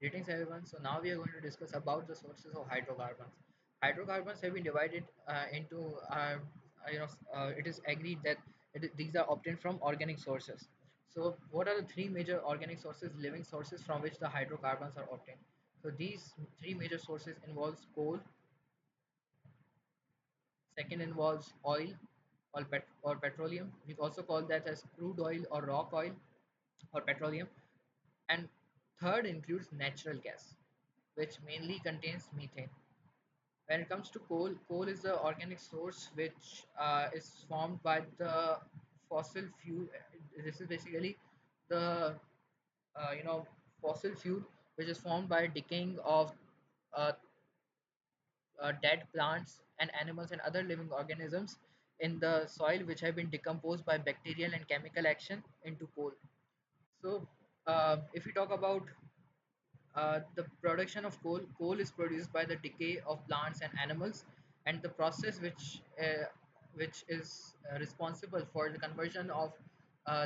Greetings everyone. So now we are going to discuss about the sources of hydrocarbons. Hydrocarbons have been divided into, it is agreed that these are obtained from organic sources. So what are the three major organic sources, living sources from which the hydrocarbons are obtained? So these three major sources involves coal, second involves oil or petroleum. We also call that as crude oil or rock oil or petroleum. And third includes natural gas, which mainly contains methane. When it comes to coal, coal is the organic source which is formed by the fossil fuel. This is basically the uh, you know fossil fuel which is formed by decaying of uh, dead plants and animals and other living organisms in the soil, which have been decomposed by bacterial and chemical action into coal. So, if we talk about the production of coal is produced by the decay of plants and animals, and the process which is responsible for the conversion of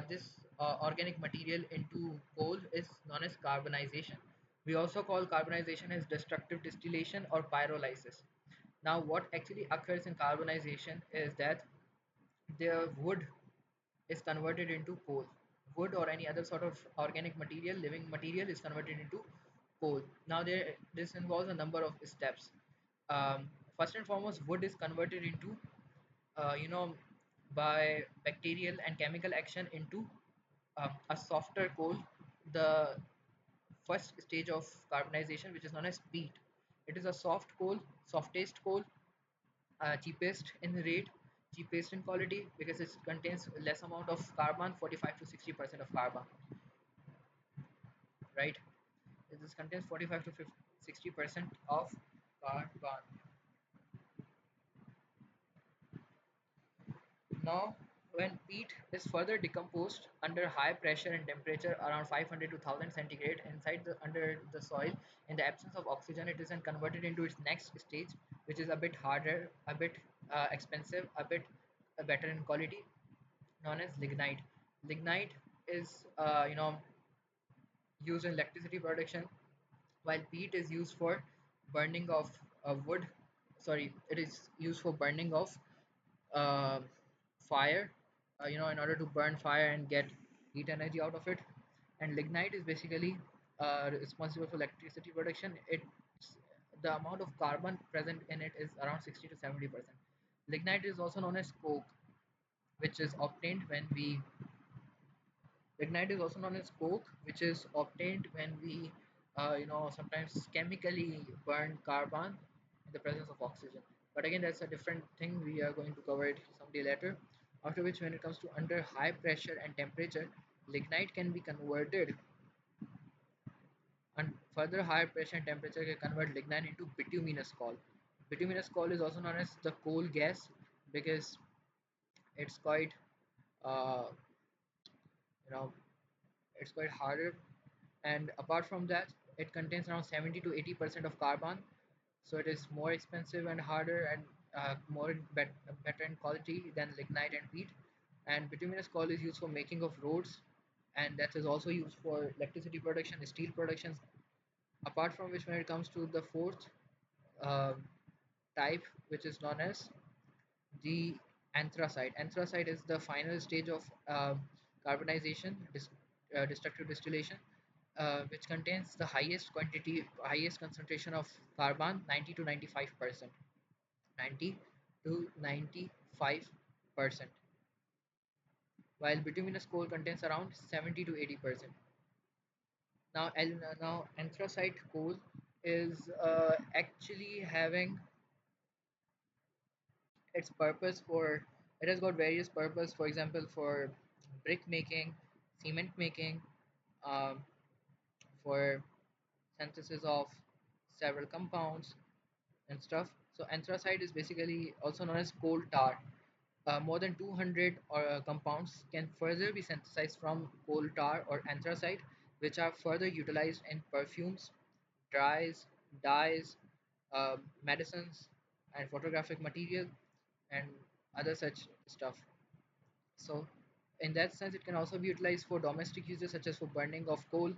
this organic material into coal is known as carbonization. We also call carbonization as destructive distillation or pyrolysis. Now, what actually occurs in carbonization is that the wood is converted into coal. Wood or any other sort of organic material, living material, is converted into coal. Now, this involves a number of steps. First and foremost, wood is converted into, uh, you know, by bacterial and chemical action into a softer coal. The first stage of carbonization, which is known as peat. It is a soft coal, softest coal, cheapest in rate, cheapest in quality because it contains less amount of carbon, 45 to 60% of carbon, right? This contains 45 to 50, 60% of carbon. Now, when peat is further decomposed under high pressure and temperature around 500 to 1000 centigrade inside the under the soil, in the absence of oxygen, it is then converted into its next stage, which is a bit harder, a bit expensive, a bit better in quality, known as lignite. Lignite is used in electricity production, while peat is used for burning of wood. Sorry, it is used for burning of uh, fire. In order to burn fire and get heat energy out of it. And lignite is basically responsible for electricity production. It's the amount of carbon present in it is around 60 to 70%. Lignite is also known as coke, which is obtained when we Lignite is also known as coke, which is obtained when we, sometimes chemically burn carbon in the presence of oxygen. But again, that's a different thing. We are going to cover it someday later. After which, when it comes to under high pressure and temperature, lignite can be converted, and further higher pressure and temperature can convert lignite into bituminous coal. Bituminous coal is also known as the coal gas because it's quite, uh, you know, it's quite harder, and apart from that it contains around 70 to 80% of carbon, so it is more expensive and harder and better in quality than lignite and peat. And bituminous coal is used for making of roads, and that is also used for electricity production, steel productions. Apart from which, when it comes to the fourth uh, type, which is known as the anthracite. Anthracite is the final stage of carbonization, destructive distillation, which contains the highest concentration of carbon, 90 to 95%. 90 to 95%. While bituminous coal contains around 70 to 80%. Now anthracite coal is actually having its purpose for it has got various purpose, for example for brick making, cement making, um, for synthesis of several compounds and stuff. So anthracite is basically also known as coal tar. More than 200 compounds can further be synthesized from coal tar or anthracite, which are further utilized in perfumes, dyes, dyes, medicines, and photographic material, and other such stuff. So, in that sense, it can also be utilized for domestic uses, such as for burning of coal,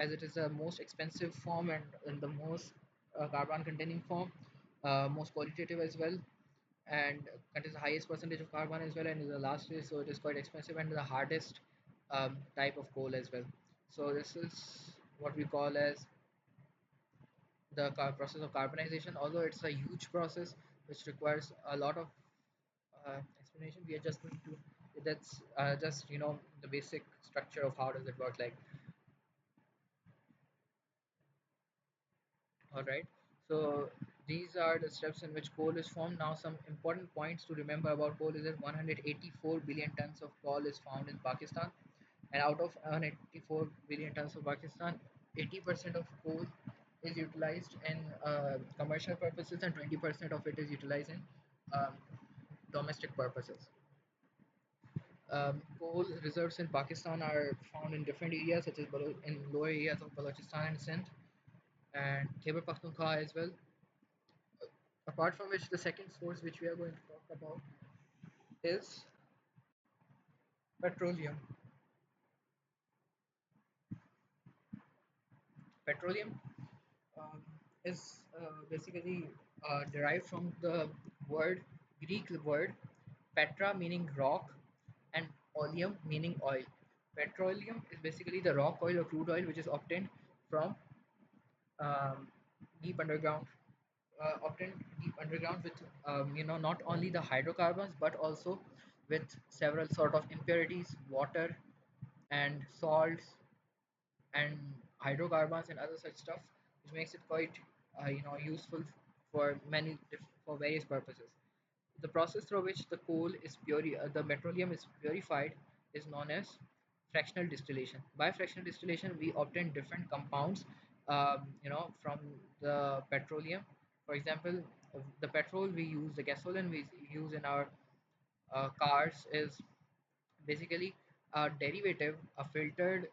as it is the most expensive form and the most carbon containing form, most qualitative as well, and contains the highest percentage of carbon as well, and is the last way, so it is quite expensive and the hardest type of coal as well. So this is what we call as the process of carbonization. Although it's a huge process which requires a lot of explanation, we are just going to, that's just the basic structure of how does it work like. All right. So these are the steps in which coal is formed. Now, some important points to remember about coal is that 184 billion tons of coal is found in Pakistan, and out of 184 billion tons of Pakistan, 80% of coal is utilized in commercial purposes, and 20% of it is utilized in um, domestic purposes. Coal reserves in Pakistan are found in different areas, such as in lower areas of Balochistan and Sindh, and Khyber Pakhtunkhwa as well. Apart from which, the second source which we are going to talk about is petroleum. Petroleum is basically derived from the word Greek word petra, meaning rock, and oleum, meaning oil. Petroleum is basically the rock oil or crude oil which is obtained from um, deep underground, obtained deep underground with not only the hydrocarbons but also with several sort of impurities, water and salts and hydrocarbons and other such stuff, which makes it quite useful for for various purposes. The process through which the petroleum is purified is known as fractional distillation. By fractional distillation, we obtain different compounds, from the petroleum. For example, the petrol we use, the gasoline we use in our cars is basically a derivative, a filtered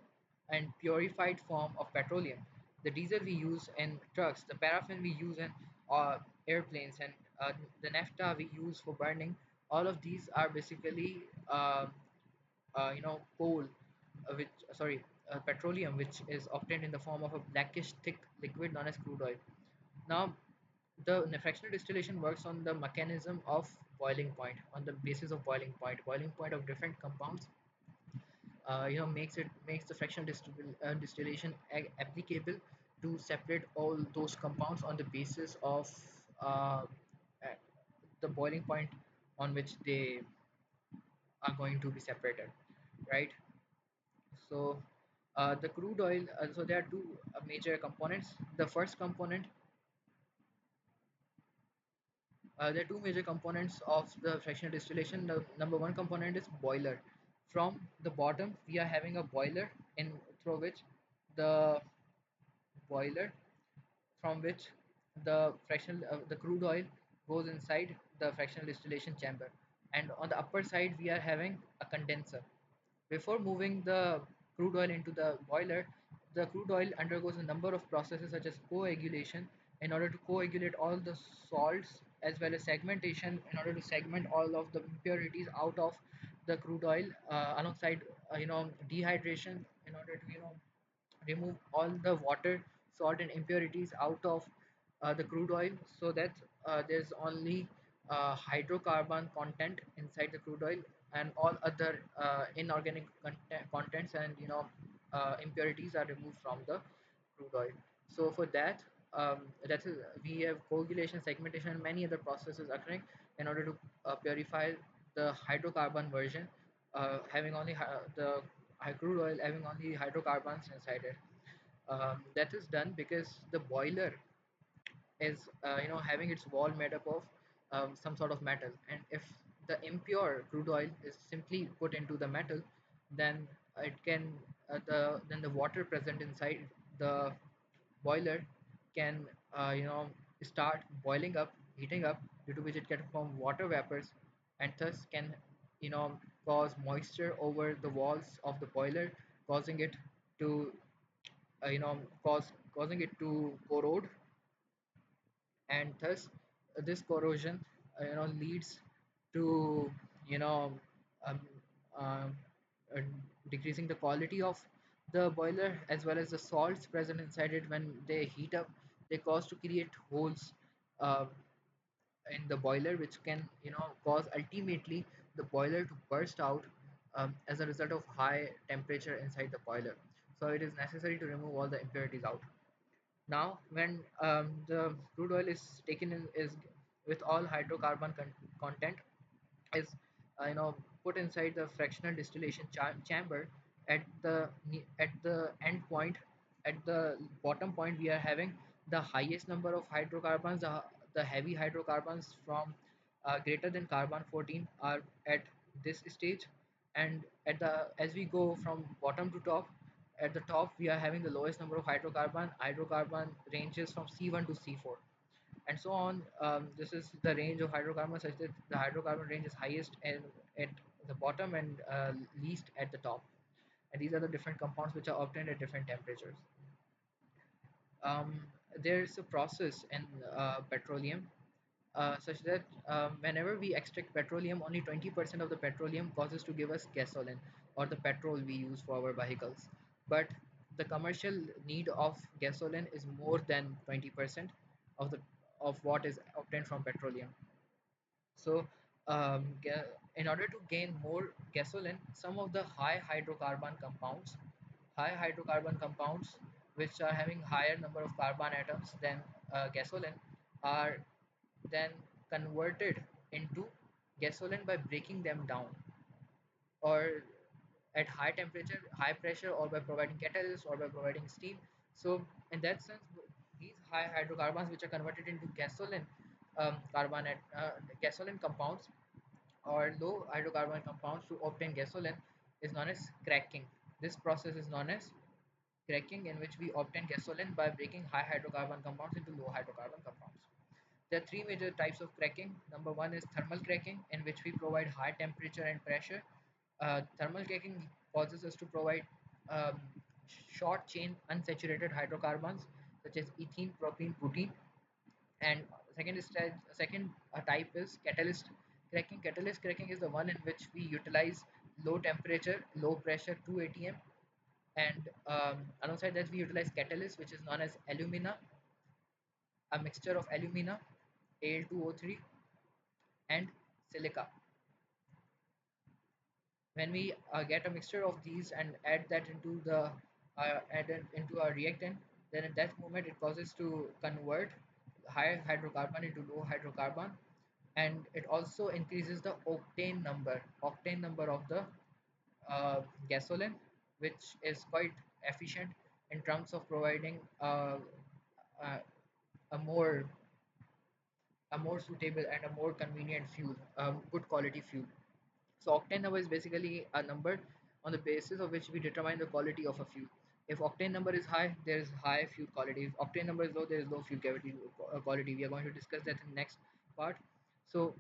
and purified form of petroleum. The diesel we use in trucks, the paraffin we use in airplanes, and the naphtha we use for burning, all of these are basically coal, which sorry, petroleum, which is obtained in the form of a blackish thick liquid known as crude oil. Now, the fractional distillation works on the mechanism of boiling point, on the basis of boiling point of different compounds. Makes the fractional distillation applicable to separate all those compounds on the basis of uh, the boiling point on which they are going to be separated, right? So the crude oil, so there are two major components. The first component, there are two major components of the fractional distillation. The number one component is boiler. From the bottom, we are having a boiler in through which the boiler from which the crude oil goes inside the fractional distillation chamber, and on the upper side we are having a condenser. Before moving the crude oil into the boiler, the crude oil undergoes a number of processes such as coagulation in order to coagulate all the salts, as well as segmentation in order to segment all of the impurities out of the crude oil, alongside dehydration in order to remove all the water, salt and impurities out of the crude oil, so that there's only hydrocarbon content inside the crude oil, and all other inorganic contents and impurities are removed from the crude oil. So for that, we have coagulation, segmentation, and many other processes occurring in order to purify the hydrocarbon version, having only the crude oil having only hydrocarbons inside it. That is done because the boiler is having its wall made up of some sort of metal, and if the impure crude oil is simply put into the metal, then it can then the water present inside the boiler can start boiling up, heating up, due to which it can form water vapors, and thus can cause moisture over the walls of the boiler, causing it to causing it to corrode, and thus this corrosion leads to you know um, um, uh, decreasing the quality of The boiler, as well as the salts present inside it, when they heat up, they cause to create holes uh, in the boiler, which can cause ultimately the boiler to burst out as a result of high temperature inside the boiler. So it is necessary to remove all the impurities out. Now, when the crude oil is taken in, is with all hydrocarbon content, is put inside the fractional distillation chamber. At the end point, at the bottom point, we are having the highest number of hydrocarbons. The heavy hydrocarbons from greater than carbon 14 are at this stage, and at the as we go from bottom to top, at the top we are having the lowest number of hydrocarbon ranges from C1 to C4, and so on. This is the range of hydrocarbons, such that the hydrocarbon range is highest at the bottom and least at the top. And these are the different compounds which are obtained at different temperatures. There's a process in petroleum such that whenever we extract petroleum, only 20% of the petroleum causes to give us gasoline, or the petrol we use for our vehicles. But the commercial need of gasoline is more than 20% of the of what is obtained from petroleum. So, in order to gain more gasoline, some of the high hydrocarbon compounds, which are having higher number of carbon atoms than gasoline, are then converted into gasoline by breaking them down, or at high temperature, high pressure, or by providing catalyst, or by providing steam. So in that sense, these high hydrocarbons which are converted into gasoline compounds, or low hydrocarbon compounds to obtain gasoline, is known as cracking. This process is known as cracking, in which we obtain gasoline by breaking high hydrocarbon compounds into low hydrocarbon compounds. There are three major types of cracking. Number one is thermal cracking, in which we provide high temperature and pressure. Thermal cracking causes us to provide short chain unsaturated hydrocarbons such as ethene, propene, butene. And second type is catalyst cracking. Catalyst cracking is the one in which we utilize low temperature, low pressure 2 atm, and alongside that we utilize catalyst, which is known as alumina, a mixture of alumina, Al2O3, and silica. When we get a mixture of these and add that into into a reactant, then at that moment it causes to convert high hydrocarbon into low hydrocarbon, and it also increases the octane number of the gasoline, which is quite efficient in terms of providing uh, a more a more suitable and a more convenient fuel, good quality fuel. So octane number is basically a number on the basis of which we determine the quality of a fuel. If octane number is high, there is high fuel quality. If octane number is low, there is low fuel quality. We are going to discuss that in the next part. So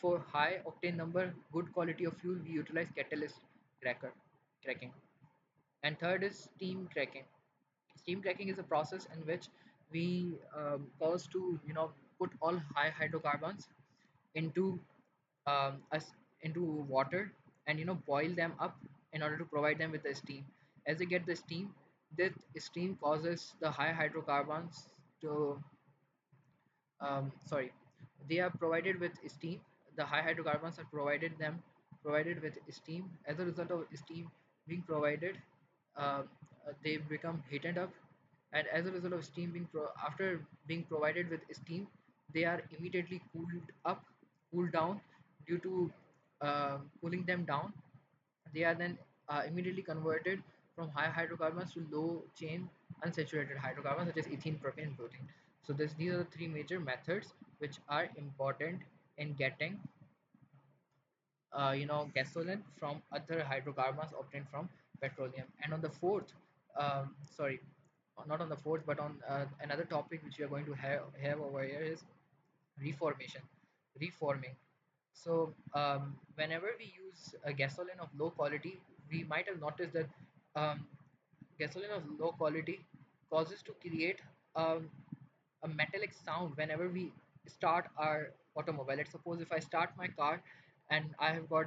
for high octane number, good quality of fuel, we utilize catalyst cracker cracking. And third is steam cracking. Steam cracking is a process in which we cause to put all high hydrocarbons into us into water, and boil them up in order to provide them with the steam. As they get the steam, that steam causes the high hydrocarbons to sorry, they are provided with steam. The high hydrocarbons are provided with steam. As a result of steam being provided, they become heated up, and as a result of steam after being provided with steam, they are immediately cooled down. Due to cooling them down, they are then immediately converted from high hydrocarbons to low chain unsaturated hydrocarbons such as ethene, propane, and butane. So these are the three major methods which are important in getting gasoline from other hydrocarbons obtained from petroleum. And on the fourth, sorry, not on the fourth, but on another topic which we are going to have over here is reformation, reforming. So whenever we use a gasoline of low quality, we might have noticed that um, gasoline of low quality causes to create um, a metallic sound whenever we start our automobile. Let's suppose if I start my car and I have got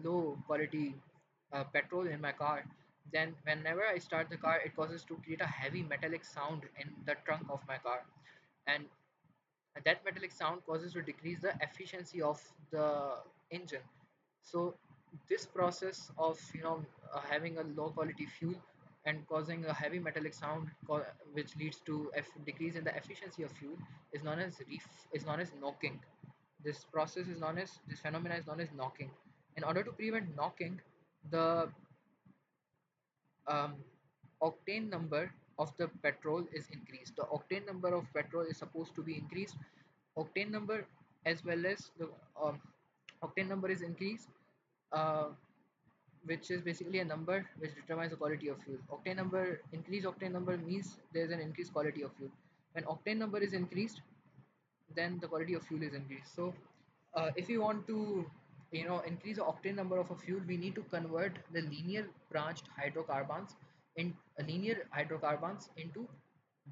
low quality petrol in my car, Then whenever I start the car, it causes to create a heavy metallic sound in the trunk of my car, and that metallic sound causes to decrease the efficiency of the engine. So this process of having a low quality fuel and causing a heavy metallic sound, which leads to decrease in the efficiency of fuel, is known as knocking. This phenomena is known as knocking. In order to prevent knocking, the um, octane number of the petrol is increased. The octane number of petrol is supposed to be increased. Octane number, as well as the octane number is increased, uh, which is basically a number which determines the quality of fuel. Increased octane number means there is an increased quality of fuel. When octane number is increased, then the quality of fuel is increased. So if you want to increase the octane number of a fuel, we need to convert the linear hydrocarbons into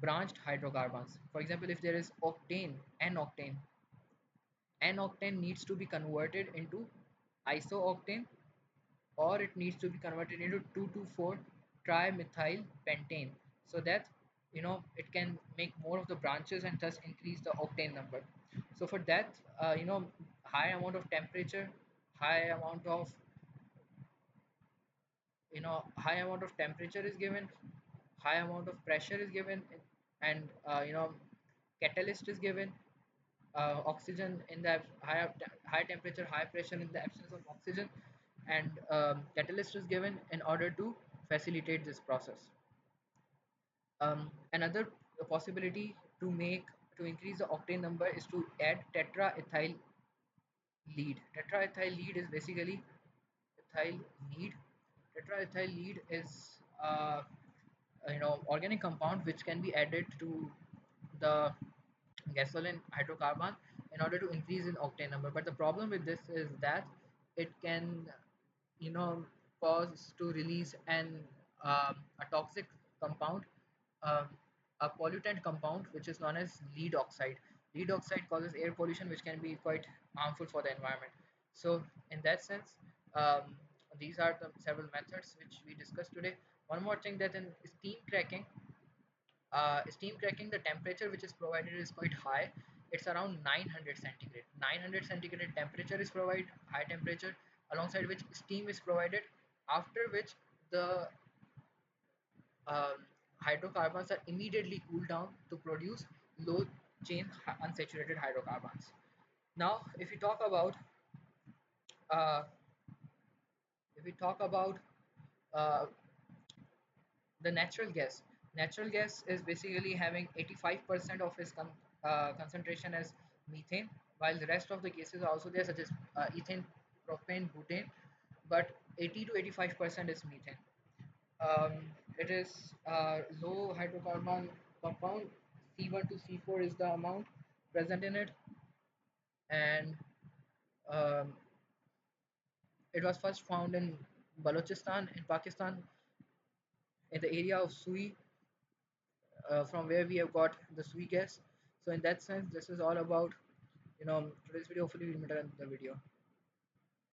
branched hydrocarbons. For example, if there is n octane needs to be converted into isooctane, or it needs to be converted into 2,2,4 trimethyl pentane, so that it can make more of the branches and thus increase the octane number. So for that, high amount of temperature, high amount of high amount of temperature is given, high amount of pressure is given, and catalyst is given, oxygen in the high temperature, high pressure in the absence of oxygen, and catalyst is given in order to facilitate this process. Another possibility to increase the octane number is to add tetraethyl lead. Tetraethyl lead is basically ethyl lead. Tetraethyl lead is organic compound which can be added to the gasoline hydrocarbon in order to increase in octane number. But the problem with this is that it can you know cause to release a toxic compound, um, a pollutant compound which is known as lead oxide. Lead oxide causes air pollution, which can be quite harmful for the environment. So in that sense, these are the several methods which we discussed today. One more thing, that in steam cracking, the temperature which is provided is quite high. It's around 900 centigrade. 900 centigrade temperature is provided, high temperature, alongside which steam is provided, after which the hydrocarbons are immediately cooled down to produce low chain unsaturated hydrocarbons. Now, uh, if we talk about uh, the natural gas is basically having 85% of its concentration as methane, while the rest of the gases are also there, such as ethane, propane, butane, but 80 to 85% is methane. It is low hydrocarbon compound. C1 to C4 is the amount present in it, and um, it was first found in Balochistan in Pakistan, in the area of Sui, from where we have got the sweet gas. So in that sense, this is all about today's video. Hopefully, we will meet in the video.